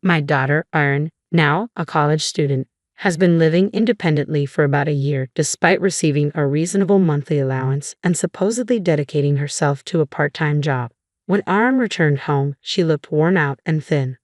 My daughter, Erin, now a college student, has been living independently for about a year despite receiving a reasonable monthly allowance and supposedly dedicating herself to a part-time job. When Erin returned home, she looked worn out and thin.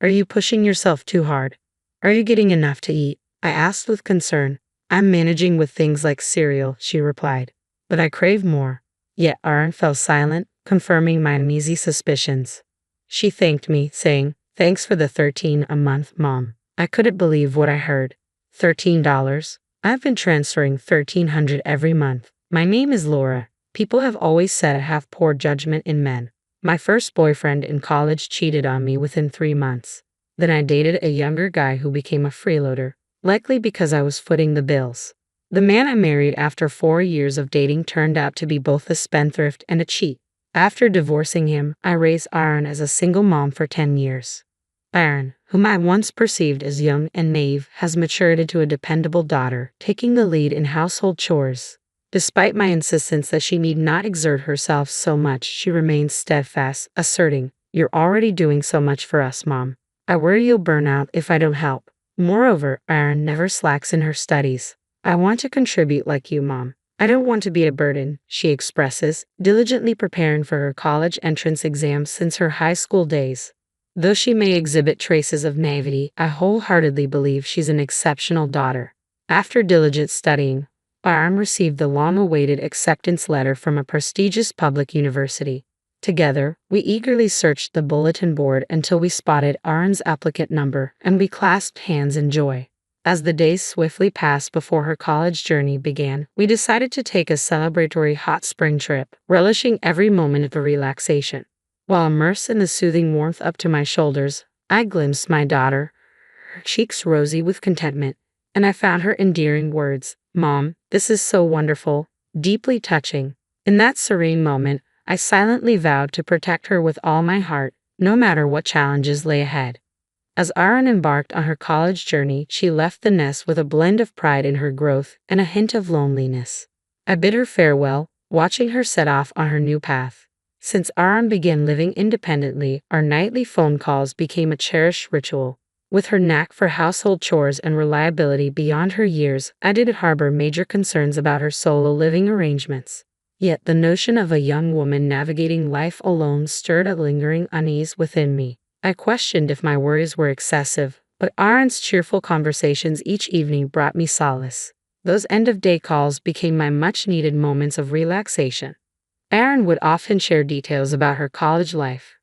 Are you pushing yourself too hard? Are you getting enough to eat? I asked with concern. I'm managing with things like cereal, she replied. But I crave more. Yet Erin fell silent, confirming my uneasy suspicions. She thanked me, saying, "Thanks for the $13 a month, Mom." I couldn't believe what I heard. $13? I've been transferring $1,300 every month. My name is Laura. People have always said I have poor judgment in men. My first boyfriend in college cheated on me within 3 months. Then I dated a younger guy who became a freeloader, likely because I was footing the bills. The man I married after 4 years of dating turned out to be both a spendthrift and a cheat. After divorcing him, I raised Erin as a single mom for 10 years. Erin, whom I once perceived as young and naive, has matured into a dependable daughter, taking the lead in household chores. Despite my insistence that she need not exert herself so much, she remains steadfast, asserting, "You're already doing so much for us, Mom. I worry you'll burn out if I don't help." Moreover, Erin never slacks in her studies. "I want to contribute like you, Mom. I don't want to be a burden," she expresses, diligently preparing for her college entrance exams since her high school days. Though she may exhibit traces of naivety, I wholeheartedly believe she's an exceptional daughter. After diligent studying, Erin received the long-awaited acceptance letter from a prestigious public university. Together, we eagerly searched the bulletin board until we spotted Erin's applicant number, and we clasped hands in joy. As the days swiftly passed before her college journey began, we decided to take a celebratory hot spring trip, relishing every moment of the relaxation. While immersed in the soothing warmth up to my shoulders, I glimpsed my daughter, her cheeks rosy with contentment, and I found her endearing words, "Mom, this is so wonderful," deeply touching. In that serene moment, I silently vowed to protect her with all my heart, no matter what challenges lay ahead. As Erin embarked on her college journey, she left the nest with a blend of pride in her growth and a hint of loneliness. I bid her farewell, watching her set off on her new path. Since Erin began living independently, our nightly phone calls became a cherished ritual. With her knack for household chores and reliability beyond her years, I didn't harbor major concerns about her solo living arrangements. Yet the notion of a young woman navigating life alone stirred a lingering unease within me. I questioned if my worries were excessive, but Erin's cheerful conversations each evening brought me solace. Those end-of-day calls became my much-needed moments of relaxation. Erin would often share details about her college life,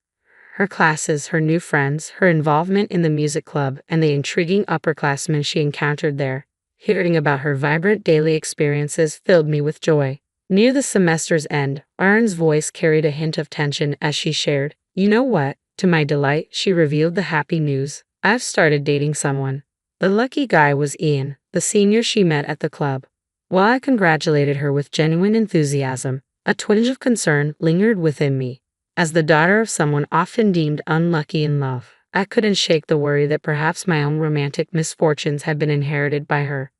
her classes, her new friends, her involvement in the music club, and the intriguing upperclassmen she encountered there. Hearing about her vibrant daily experiences filled me with joy. Near the semester's end, Erin's voice carried a hint of tension as she shared, "You know what?" To my delight, she revealed the happy news. "I've started dating someone." The lucky guy was Ian, the senior she met at the club. While I congratulated her with genuine enthusiasm, a twinge of concern lingered within me. As the daughter of someone often deemed unlucky in love, I couldn't shake the worry that perhaps my own romantic misfortunes had been inherited by her.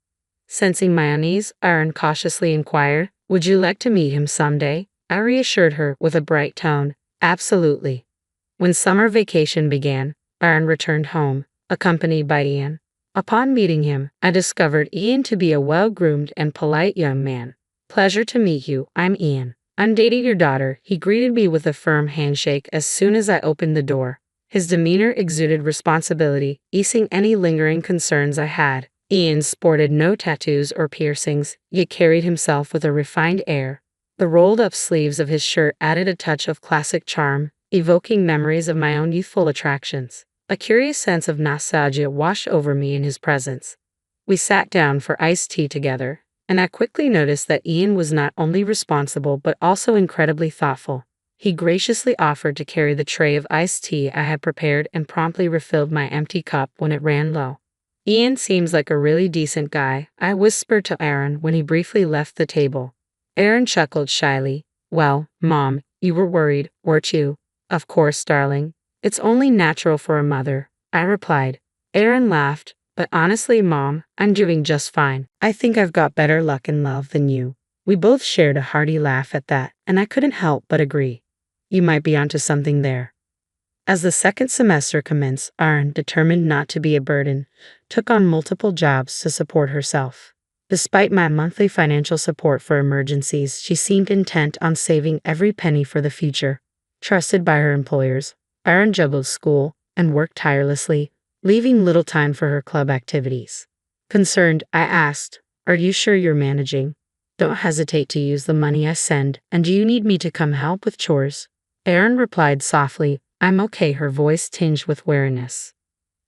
Sensing my unease, Erin cautiously inquired, "Would you like to meet him someday?" I reassured her with a bright tone, "Absolutely." When summer vacation began, Erin returned home, accompanied by Ian. Upon meeting him, I discovered Ian to be a well-groomed and polite young man. "Pleasure to meet you, I'm Ian. I'm dating your daughter," he greeted me with a firm handshake as soon as I opened the door. His demeanor exuded responsibility, easing any lingering concerns I had. Ian sported no tattoos or piercings, yet carried himself with a refined air. The rolled-up sleeves of his shirt added a touch of classic charm, evoking memories of my own youthful attractions. A curious sense of nostalgia washed over me in his presence. We sat down for iced tea together, and I quickly noticed that Ian was not only responsible but also incredibly thoughtful. He graciously offered to carry the tray of iced tea I had prepared and promptly refilled my empty cup when it ran low. "Ian seems like a really decent guy," I whispered to Erin when he briefly left the table. Erin chuckled shyly. "Well, Mom, you were worried, weren't you?" "Of course, darling. It's only natural for a mother," I replied. Erin laughed, "But honestly, Mom, I'm doing just fine. I think I've got better luck in love than you." We both shared a hearty laugh at that, and I couldn't help but agree. "You might be onto something there." As the second semester commenced, Aaron, determined not to be a burden, took on multiple jobs to support herself. Despite my monthly financial support for emergencies, she seemed intent on saving every penny for the future. Trusted by her employers, Aaron juggled school and worked tirelessly, leaving little time for her club activities. Concerned, I asked, "Are you sure you're managing? Don't hesitate to use the money I send, and do you need me to come help with chores?" Aaron replied softly, "I'm okay," her voice tinged with weariness.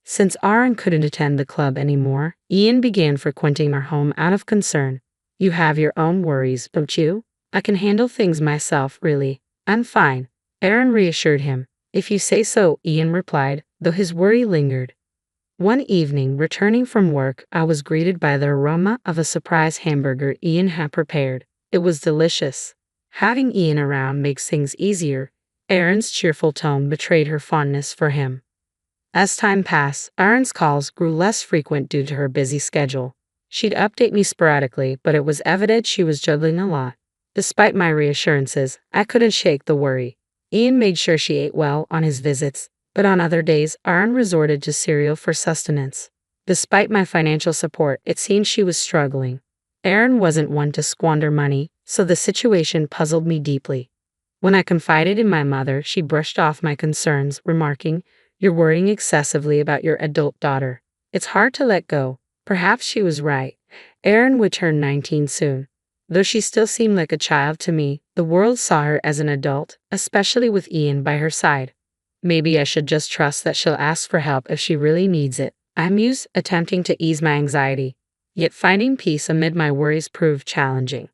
Since Aaron couldn't attend the club anymore, Ian began frequenting our home out of concern. "You have your own worries, don't you? I can handle things myself, really. I'm fine," Aaron reassured him. "If you say so," Ian replied, though his worry lingered. One evening, returning from work, I was greeted by the aroma of a surprise hamburger Ian had prepared. It was delicious. Having Ian around makes things easier. Aaron's cheerful tone betrayed her fondness for him. As time passed, Aaron's calls grew less frequent due to her busy schedule. She'd update me sporadically, but it was evident she was juggling a lot. Despite my reassurances, I couldn't shake the worry. Ian made sure she ate well on his visits, but on other days, Aaron resorted to cereal for sustenance. Despite my financial support, it seemed she was struggling. Aaron wasn't one to squander money, so the situation puzzled me deeply. When I confided in my mother, she brushed off my concerns, remarking, "You're worrying excessively about your adult daughter. It's hard to let go." Perhaps she was right. Aaron would turn 19 soon. Though she still seemed like a child to me, the world saw her as an adult, especially with Ian by her side. Maybe I should just trust that she'll ask for help if she really needs it, I mused, attempting to ease my anxiety. Yet finding peace amid my worries proved challenging.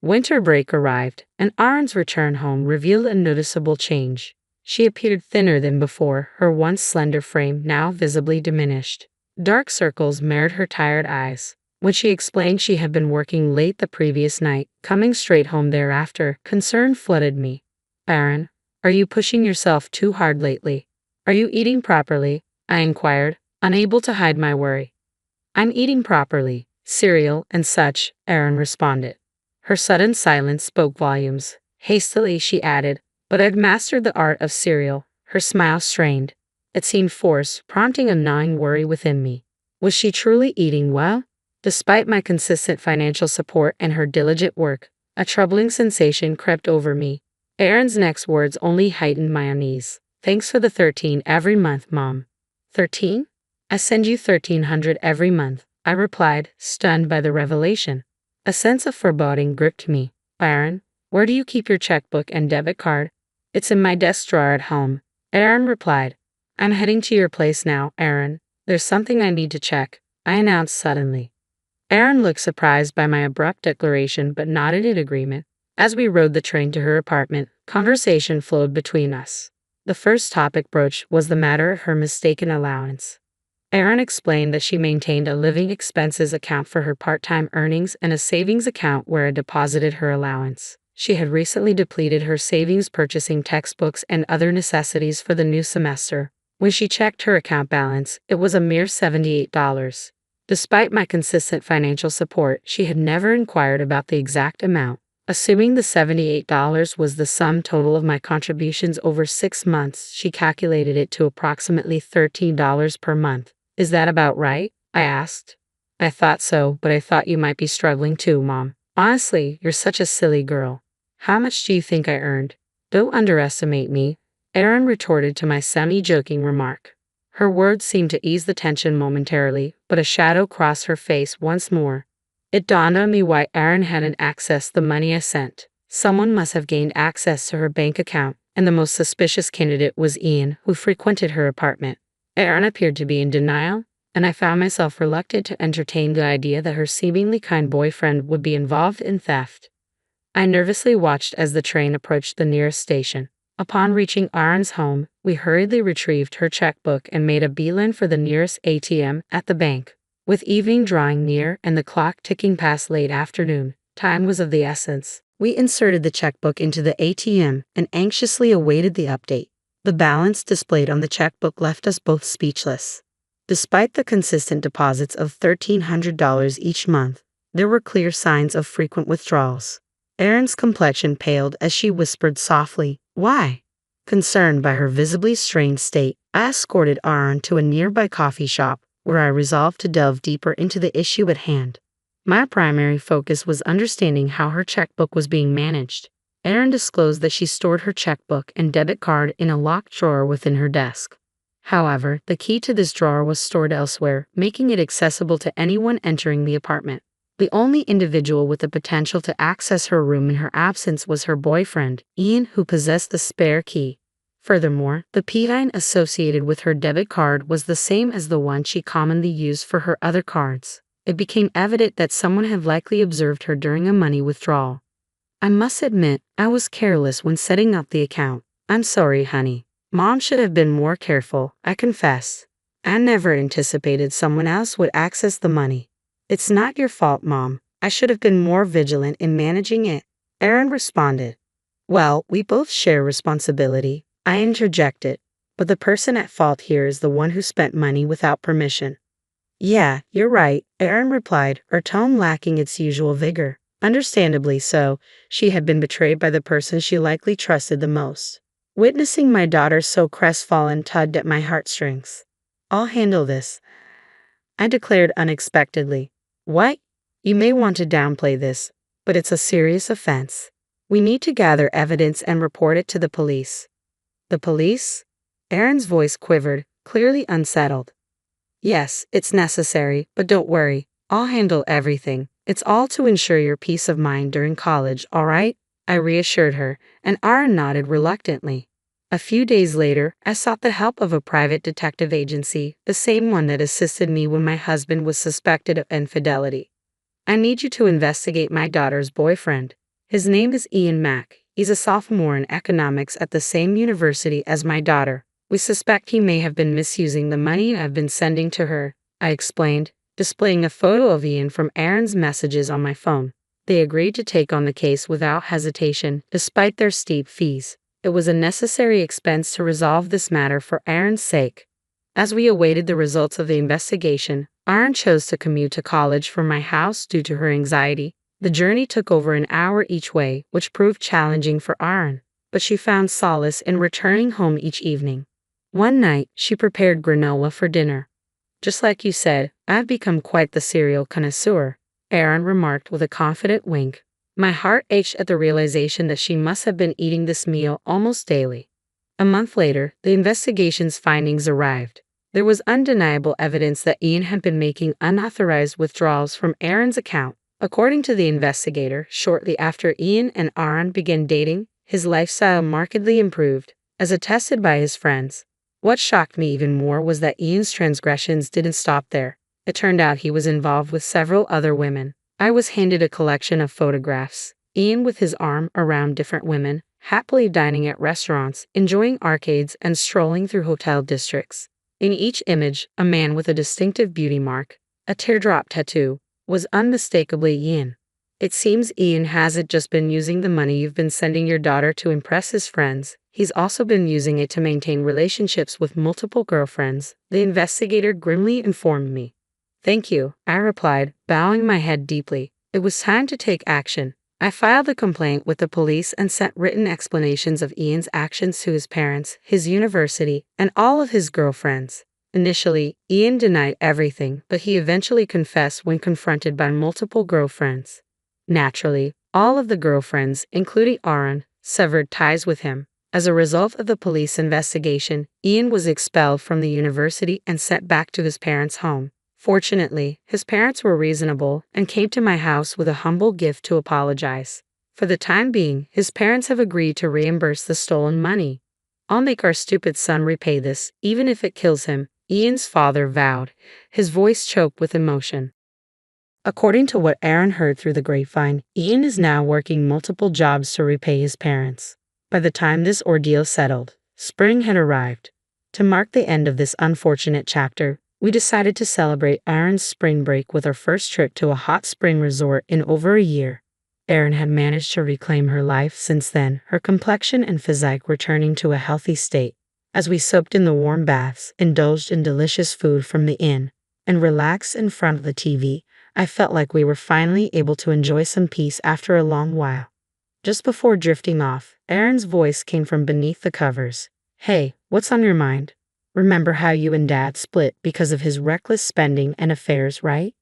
Winter break arrived, and Aaron's return home revealed a noticeable change. She appeared thinner than before, her once slender frame now visibly diminished. Dark circles mirrored her tired eyes. When she explained she had been working late the previous night, coming straight home thereafter, concern flooded me. "Aaron, are you pushing yourself too hard lately? Are you eating properly?" I inquired, unable to hide my worry. "I'm eating properly, cereal and such," Aaron responded. Her sudden silence spoke volumes. Hastily she added, "But I've mastered the art of cereal." Her smile strained. It seemed forced, prompting a gnawing worry within me. Was she truly eating well? Despite my consistent financial support and her diligent work, a troubling sensation crept over me. Aaron's next words only heightened my unease. "Thanks for the 13 every month, Mom." 13? "I send you 1,300 every month," I replied, stunned by the revelation. A sense of foreboding gripped me. "Aaron, where do you keep your checkbook and debit card?" "It's in my desk drawer at home," Aaron replied. "I'm heading to your place now, Aaron. There's something I need to check," I announced suddenly. Aaron looked surprised by my abrupt declaration but nodded in agreement. As we rode the train to her apartment, conversation flowed between us. The first topic broached was the matter of her mistaken allowance. Aaron explained that she maintained a living expenses account for her part-time earnings and a savings account where I deposited her allowance. She had recently depleted her savings purchasing textbooks and other necessities for the new semester. When she checked her account balance, it was a mere $78. Despite my consistent financial support, she had never inquired about the exact amount. Assuming the $78 was the sum total of my contributions over 6 months, she calculated it to approximately $13 per month. "Is that about right?" I asked. "I thought so, but I thought you might be struggling too, Mom. Honestly, you're such a silly girl. How much do you think I earned?" "Don't underestimate me," Aaron retorted to my semi-joking remark. Her words seemed to ease the tension momentarily, but a shadow crossed her face once more. It dawned on me why Aaron hadn't accessed the money I sent. Someone must have gained access to her bank account, and the most suspicious candidate was Ian, who frequented her apartment. Aaron appeared to be in denial, and I found myself reluctant to entertain the idea that her seemingly kind boyfriend would be involved in theft. I nervously watched as the train approached the nearest station. Upon reaching Aaron's home, we hurriedly retrieved her checkbook and made a beeline for the nearest ATM at the bank. With evening drawing near and the clock ticking past late afternoon, time was of the essence. We inserted the checkbook into the ATM and anxiously awaited the update. The balance displayed on the checkbook left us both speechless. Despite the consistent deposits of $1,300 each month, there were clear signs of frequent withdrawals. Aaron's complexion paled as she whispered softly, "Why?" Concerned by her visibly strained state, I escorted Aaron to a nearby coffee shop, where I resolved to delve deeper into the issue at hand. My primary focus was understanding how her checkbook was being managed. Erin disclosed that she stored her checkbook and debit card in a locked drawer within her desk. However, the key to this drawer was stored elsewhere, making it accessible to anyone entering the apartment. The only individual with the potential to access her room in her absence was her boyfriend, Ian, who possessed the spare key. Furthermore, the PIN associated with her debit card was the same as the one she commonly used for her other cards. It became evident that someone had likely observed her during a money withdrawal. I must admit, I was careless when setting up the account. I'm sorry, honey. Mom should have been more careful, I confess. I never anticipated someone else would access the money. It's not your fault, Mom. I should have been more vigilant in managing it. Erin responded. Well, we both share responsibility, I interjected. But the person at fault here is the one who spent money without permission. Yeah, you're right, Erin replied, her tone lacking its usual vigor. Understandably so, she had been betrayed by the person she likely trusted the most. Witnessing my daughter so crestfallen tugged at my heartstrings. I'll handle this, I declared unexpectedly. What? You may want to downplay this, but it's a serious offense. We need to gather evidence and report it to the police. The police? Erin's voice quivered, clearly unsettled. Yes, it's necessary, but don't worry. I'll handle everything. It's all to ensure your peace of mind during college, all right? I reassured her, and Aaron nodded reluctantly. A few days later, I sought the help of a private detective agency, the same one that assisted me when my husband was suspected of infidelity. I need you to investigate my daughter's boyfriend. His name is Ian Mack. He's a sophomore in economics at the same university as my daughter. We suspect he may have been misusing the money I've been sending to her, I explained, displaying a photo of Ian from Aaron's messages on my phone. They agreed to take on the case without hesitation, despite their steep fees. It was a necessary expense to resolve this matter for Aaron's sake. As we awaited the results of the investigation, Aaron chose to commute to college from my house due to her anxiety. The journey took over an hour each way, which proved challenging for Aaron, but she found solace in returning home each evening. One night, she prepared granola for dinner. Just like you said, I've become quite the cereal connoisseur, Aaron remarked with a confident wink. My heart ached at the realization that she must have been eating this meal almost daily. A month later, the investigation's findings arrived. There was undeniable evidence that Ian had been making unauthorized withdrawals from Aaron's account. According to the investigator, shortly after Ian and Aaron began dating, his lifestyle markedly improved, as attested by his friends. What shocked me even more was that Ian's transgressions didn't stop there. It turned out he was involved with several other women. I was handed a collection of photographs. Ian with his arm around different women, happily dining at restaurants, enjoying arcades, and strolling through hotel districts. In each image, a man with a distinctive beauty mark, a teardrop tattoo, was unmistakably Ian. It seems Ian hasn't just been using the money you've been sending your daughter to impress his friends, he's also been using it to maintain relationships with multiple girlfriends, the investigator grimly informed me. Thank you, I replied, bowing my head deeply. It was time to take action. I filed a complaint with the police and sent written explanations of Ian's actions to his parents, his university, and all of his girlfriends. Initially, Ian denied everything, but he eventually confessed when confronted by multiple girlfriends. Naturally, all of the girlfriends, including Aaron, severed ties with him. As a result of the police investigation, Ian was expelled from the university and sent back to his parents' home. Fortunately, his parents were reasonable and came to my house with a humble gift to apologize. For the time being, his parents have agreed to reimburse the stolen money. I'll make our stupid son repay this, even if it kills him, Ian's father vowed, his voice choked with emotion. According to what Aaron heard through the grapevine, Ian is now working multiple jobs to repay his parents. By the time this ordeal settled, spring had arrived. To mark the end of this unfortunate chapter, we decided to celebrate Aaron's spring break with our first trip to a hot spring resort in over a year. Erin had managed to reclaim her life since then, her complexion and physique returning to a healthy state. As we soaked in the warm baths, indulged in delicious food from the inn, and relaxed in front of the TV, I felt like we were finally able to enjoy some peace after a long while. Just before drifting off, Aaron's voice came from beneath the covers. Hey, what's on your mind? Remember how you and Dad split because of his reckless spending and affairs, right?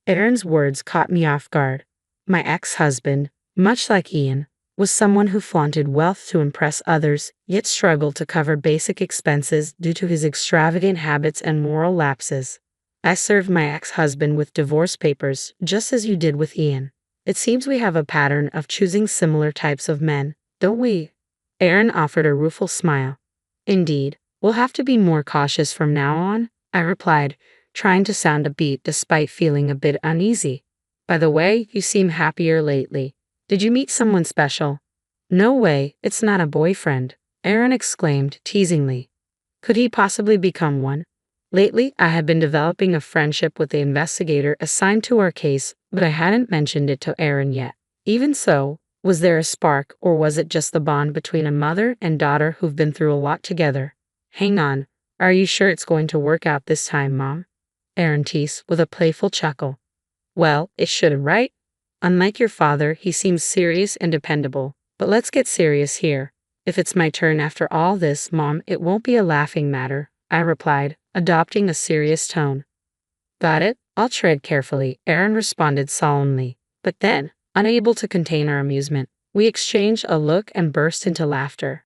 Aaron's words caught me off guard. My ex-husband, much like Ian, was someone who flaunted wealth to impress others, yet struggled to cover basic expenses due to his extravagant habits and moral lapses. I served my ex-husband with divorce papers, just as you did with Ian. It seems we have a pattern of choosing similar types of men, don't we? Aaron offered a rueful smile. Indeed, we'll have to be more cautious from now on, I replied, trying to sound upbeat despite feeling a bit uneasy. By the way, you seem happier lately. Did you meet someone special? No way, it's not a boyfriend, Aaron exclaimed teasingly. Could he possibly become one? Lately, I had been developing a friendship with the investigator assigned to our case, but I hadn't mentioned it to Aaron yet. Even so, was there a spark, or was it just the bond between a mother and daughter who've been through a lot together? Hang on, are you sure it's going to work out this time, Mom? Aaron teased with a playful chuckle. Well, it should, right? Unlike your father, he seems serious and dependable. But let's get serious here. If it's my turn after all this, Mom, it won't be a laughing matter, I replied, adopting a serious tone. Got it? I'll tread carefully, Aaron responded solemnly. But then, unable to contain our amusement, we exchanged a look and burst into laughter.